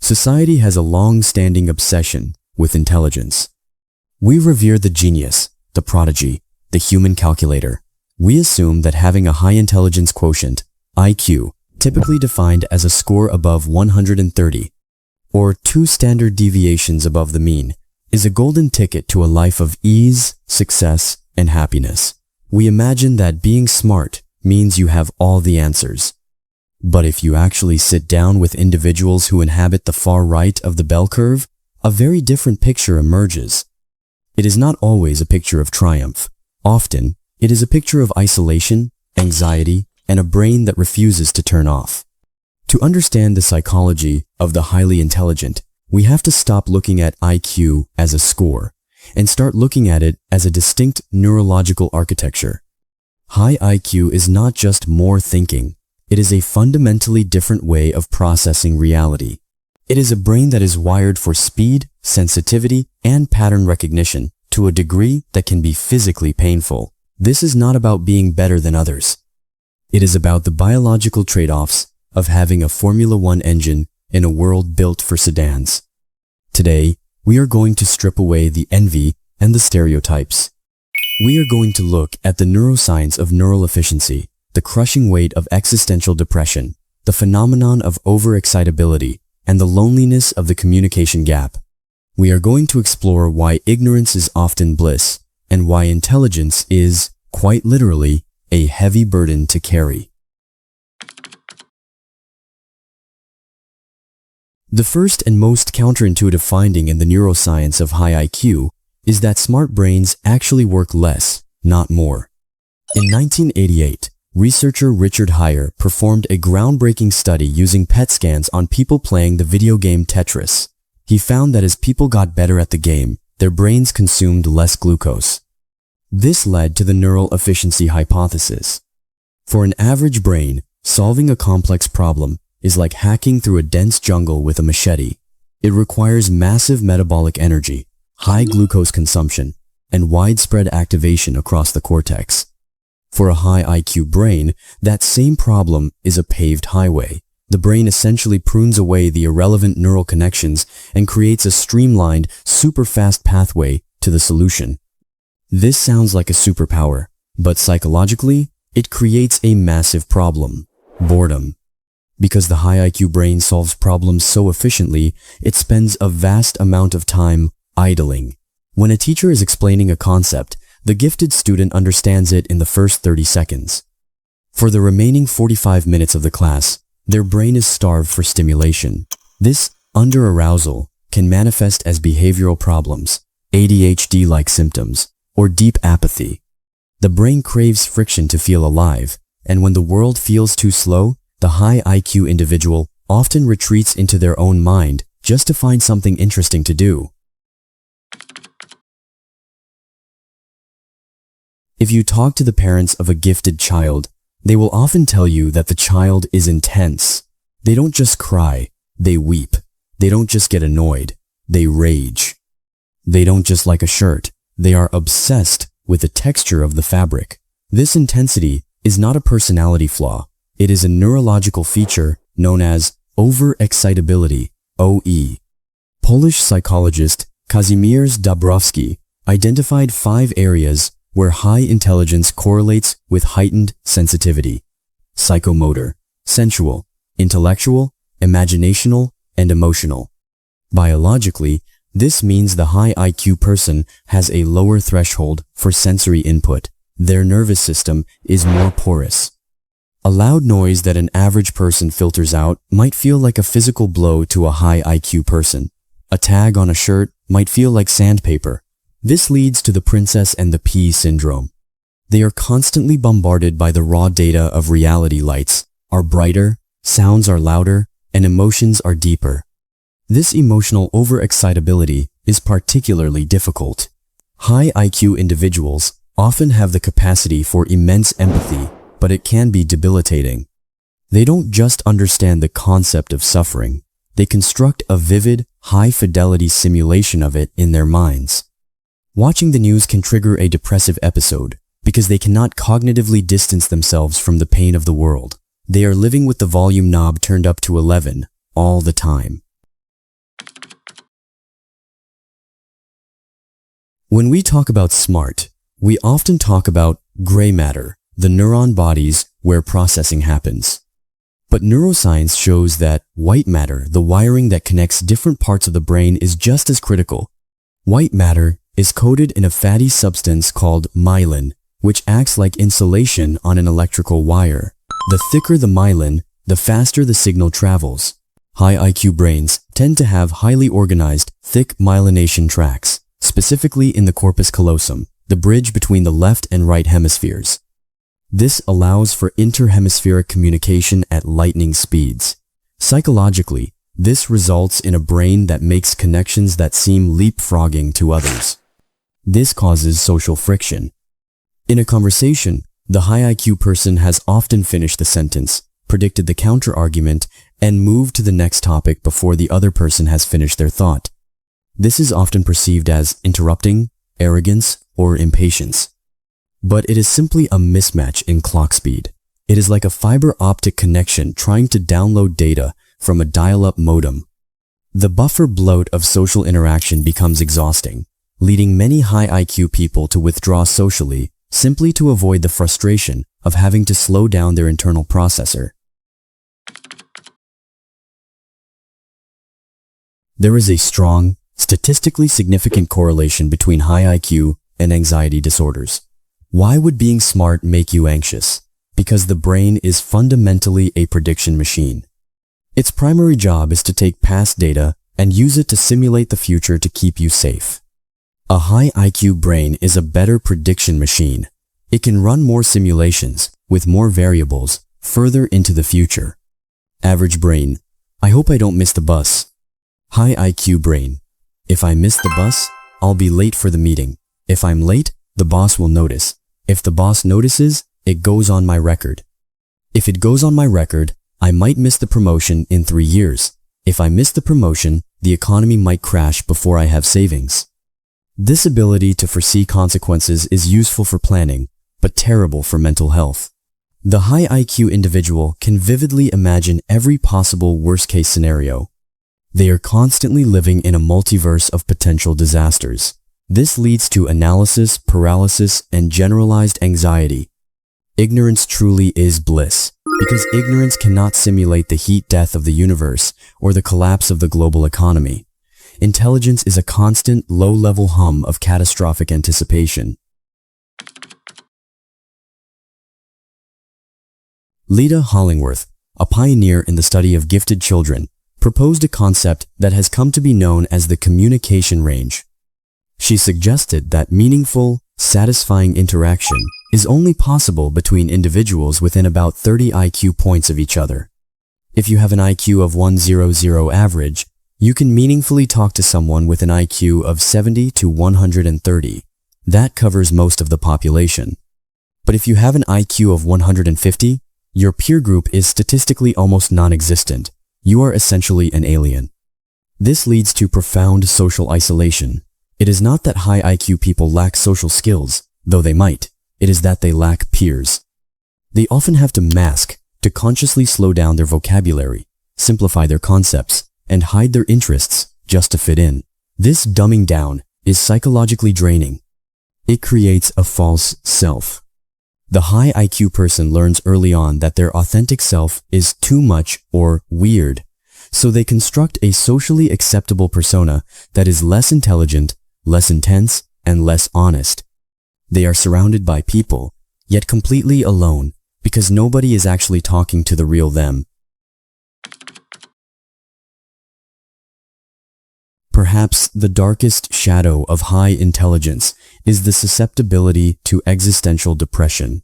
Society has a long-standing obsession with intelligence. We revere the genius, the prodigy, the human calculator. We assume that having a high intelligence quotient, IQ, typically defined as a score above 130, or 2 standard deviations above the mean, is a golden ticket to a life of ease, success, and happiness. We imagine that being smart means you have all the answers. But if you actually sit down with individuals who inhabit the far right of the bell curve, a very different picture emerges. It is not always a picture of triumph. Often, it is a picture of isolation, anxiety, and a brain that refuses to turn off. To understand the psychology of the highly intelligent, we have to stop looking at IQ as a score and start looking at it as a distinct neurological architecture. High IQ is not just more thinking. It is a fundamentally different way of processing reality. It is a brain that is wired for speed, sensitivity, and pattern recognition to a degree that can be physically painful. This is not about being better than others. It is about the biological trade-offs of having a Formula One engine in a world built for sedans. Today, we are going to strip away the envy and the stereotypes. We are going to look at the neuroscience of neural efficiency, the crushing weight of existential depression, the phenomenon of overexcitability, and the loneliness of the communication gap. We are going to explore why ignorance is often bliss, and why intelligence is, quite literally, a heavy burden to carry. The first and most counterintuitive finding in the neuroscience of high IQ is that smart brains actually work less, not more. In 1988, researcher Richard Heyer performed a groundbreaking study using PET scans on people playing the video game Tetris. He found that as people got better at the game, their brains consumed less glucose. This led to the neural efficiency hypothesis. For an average brain, solving a complex problem is like hacking through a dense jungle with a machete. It requires massive metabolic energy, high glucose consumption, and widespread activation across the cortex. For a high IQ brain, that same problem is a paved highway. The brain essentially prunes away the irrelevant neural connections and creates a streamlined, super-fast pathway to the solution. This sounds like a superpower, but psychologically, it creates a massive problem: boredom. Because the high IQ brain solves problems so efficiently, it spends a vast amount of time idling. When a teacher is explaining a concept, the gifted student understands it in the first 30 seconds. For the remaining 45 minutes of the class, their brain is starved for stimulation. This under-arousal can manifest as behavioral problems, ADHD-like symptoms, or deep apathy. The brain craves friction to feel alive, and when the world feels too slow, the high IQ individual often retreats into their own mind just to find something interesting to do. If you talk to the parents of a gifted child, they will often tell you that the child is intense. They don't just cry, they weep. They don't just get annoyed, they rage. They don't just like a shirt, they are obsessed with the texture of the fabric. This intensity is not a personality flaw. It is a neurological feature known as overexcitability, OE. Polish psychologist Kazimierz Dabrowski identified 5 areas where high intelligence correlates with heightened sensitivity: psychomotor, sensual, intellectual, imaginational, and emotional. Biologically, this means the high IQ person has a lower threshold for sensory input. Their nervous system is more porous. A loud noise that an average person filters out might feel like a physical blow to a high IQ person. A tag on a shirt might feel like sandpaper. This leads to the princess and the pea syndrome. They are constantly bombarded by the raw data of reality. Lights are brighter, sounds are louder, and emotions are deeper. This emotional overexcitability is particularly difficult. High IQ individuals often have the capacity for immense empathy, but it can be debilitating. They don't just understand the concept of suffering, they construct a vivid, high-fidelity simulation of it in their minds. Watching the news can trigger a depressive episode because they cannot cognitively distance themselves from the pain of the world. They are living with the volume knob turned up to 11 all the time. When we talk about smart, we often talk about gray matter, the neuron bodies where processing happens. But neuroscience shows that white matter, the wiring that connects different parts of the brain, is just as critical. White matter is coated in a fatty substance called myelin, which acts like insulation on an electrical wire. The thicker the myelin, the faster the signal travels. High IQ brains tend to have highly organized, thick myelination tracts, specifically in the corpus callosum, the bridge between the left and right hemispheres. This allows for interhemispheric communication at lightning speeds. Psychologically, this results in a brain that makes connections that seem leapfrogging to others. This causes social friction. In a conversation, the high IQ person has often finished the sentence, predicted the counter-argument, and moved to the next topic before the other person has finished their thought. This is often perceived as interrupting, arrogance, or impatience. But it is simply a mismatch in clock speed. It is like a fiber optic connection trying to download data from a dial-up modem. The buffer bloat of social interaction becomes exhausting, leading many high IQ people to withdraw socially simply to avoid the frustration of having to slow down their internal processor. There is a strong, statistically significant correlation between high IQ and anxiety disorders. Why would being smart make you anxious? Because the brain is fundamentally a prediction machine. Its primary job is to take past data and use it to simulate the future to keep you safe. A high IQ brain is a better prediction machine. It can run more simulations with more variables further into the future. Average brain: I hope I don't miss the bus. High IQ brain: if I miss the bus, I'll be late for the meeting. If I'm late, the boss will notice. If the boss notices, it goes on my record. If it goes on my record, I might miss the promotion in 3 years. If I miss the promotion, the economy might crash before I have savings. This ability to foresee consequences is useful for planning, but terrible for mental health. The high IQ individual can vividly imagine every possible worst-case scenario. They are constantly living in a multiverse of potential disasters. This leads to analysis, paralysis, and generalized anxiety. Ignorance truly is bliss, because ignorance cannot simulate the heat death of the universe or the collapse of the global economy. Intelligence is a constant, low-level hum of catastrophic anticipation. Leda Hollingworth, a pioneer in the study of gifted children, proposed a concept that has come to be known as the communication range. She suggested that meaningful, satisfying interaction is only possible between individuals within about 30 IQ points of each other. If you have an IQ of 100 average, you can meaningfully talk to someone with an IQ of 70 to 130. That covers most of the population. But if you have an IQ of 150, your peer group is statistically almost non-existent. You are essentially an alien. This leads to profound social isolation. It is not that high IQ people lack social skills, though they might. It is that they lack peers. They often have to mask, to consciously slow down their vocabulary, simplify their concepts, and hide their interests just to fit in. This dumbing down is psychologically draining. It creates a false self. The high IQ person learns early on that their authentic self is too much or weird, so they construct a socially acceptable persona that is less intelligent, less intense, and less honest. They are surrounded by people, yet completely alone, because nobody is actually talking to the real them. Perhaps the darkest shadow of high intelligence is the susceptibility to existential depression.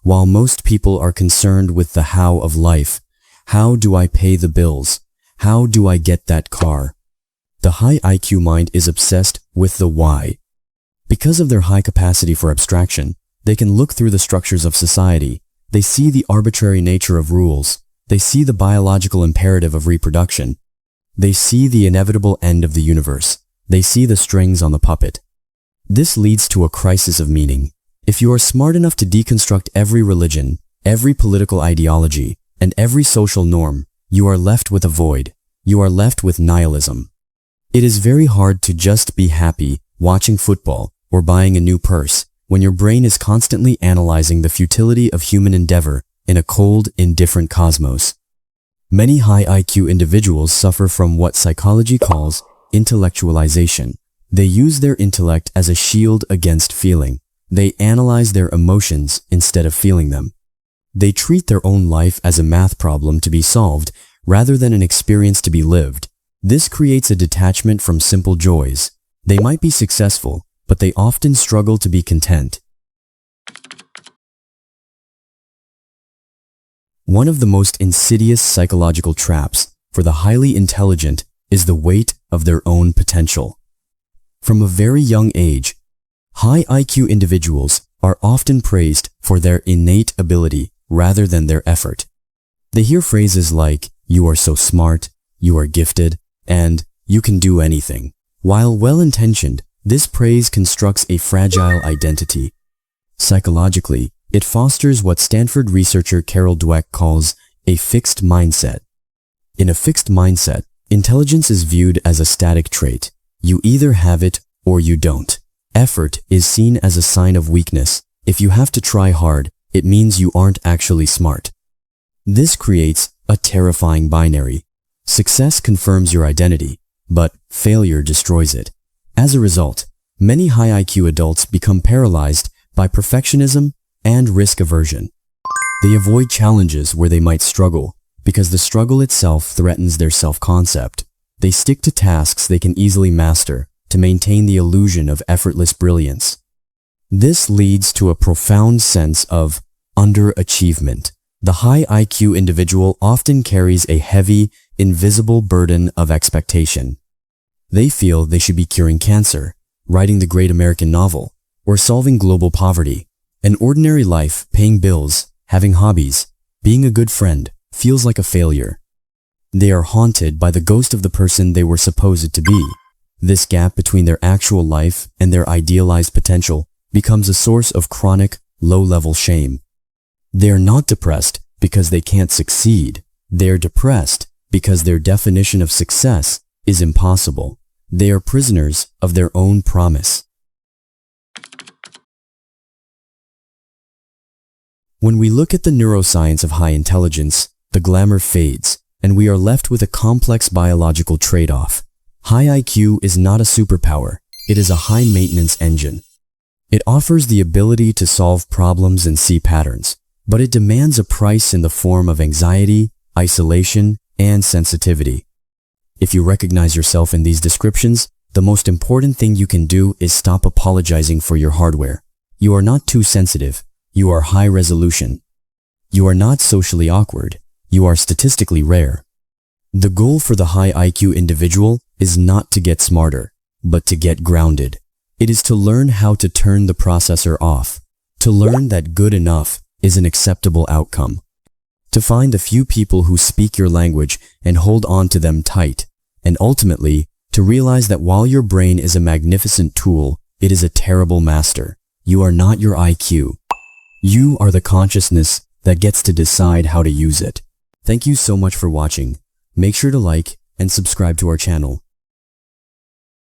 While most people are concerned with the how of life, how do I pay the bills? How do I get that car? The high IQ mind is obsessed with the why. Because of their high capacity for abstraction, they can look through the structures of society. They see the arbitrary nature of rules. They see the biological imperative of reproduction. They see the inevitable end of the universe. They see the strings on the puppet. This leads to a crisis of meaning. If you are smart enough to deconstruct every religion, every political ideology, and every social norm, you are left with a void. You are left with nihilism. It is very hard to just be happy watching football or buying a new purse when your brain is constantly analyzing the futility of human endeavor in a cold, indifferent cosmos. Many high IQ individuals suffer from what psychology calls intellectualization. They use their intellect as a shield against feeling. They analyze their emotions instead of feeling them. They treat their own life as a math problem to be solved rather than an experience to be lived. This creates a detachment from simple joys. They might be successful, but they often struggle to be content. One of the most insidious psychological traps for the highly intelligent is the weight of their own potential. From a very young age, high IQ individuals are often praised for their innate ability rather than their effort. They hear phrases like, "You are so smart," "You are gifted," and "You can do anything." While well-intentioned, this praise constructs a fragile identity. Psychologically, it fosters what Stanford researcher Carol Dweck calls a fixed mindset. In a fixed mindset, intelligence is viewed as a static trait. You either have it or you don't. Effort is seen as a sign of weakness. If you have to try hard, it means you aren't actually smart. This creates a terrifying binary. Success confirms your identity, but failure destroys it. As a result, many high IQ adults become paralyzed by perfectionism and risk aversion. They avoid challenges where they might struggle because the struggle itself threatens their self-concept. They stick to tasks they can easily master to maintain the illusion of effortless brilliance. This leads to a profound sense of underachievement. The high IQ individual often carries a heavy, invisible burden of expectation. They feel they should be curing cancer, writing the great American novel, or solving global poverty. An ordinary life, paying bills, having hobbies, being a good friend, feels like a failure. They are haunted by the ghost of the person they were supposed to be. This gap between their actual life and their idealized potential becomes a source of chronic, low-level shame. They are not depressed because they can't succeed. They are depressed because their definition of success is impossible. They are prisoners of their own promise. When we look at the neuroscience of high intelligence, the glamour fades, and we are left with a complex biological trade-off. High IQ is not a superpower. It is a high-maintenance engine. It offers the ability to solve problems and see patterns, but it demands a price in the form of anxiety, isolation, and sensitivity. If you recognize yourself in these descriptions, the most important thing you can do is stop apologizing for your hardware. You are not too sensitive. You are high resolution. You are not socially awkward. You are statistically rare. The goal for the high IQ individual is not to get smarter, but to get grounded. It is to learn how to turn the processor off, to learn that good enough is an acceptable outcome, to find the few people who speak your language and hold on to them tight, and ultimately, to realize that while your brain is a magnificent tool, it is a terrible master. You are not your IQ. You are the consciousness that gets to decide how to use it. Thank you so much for watching. Make sure to like and subscribe to our channel.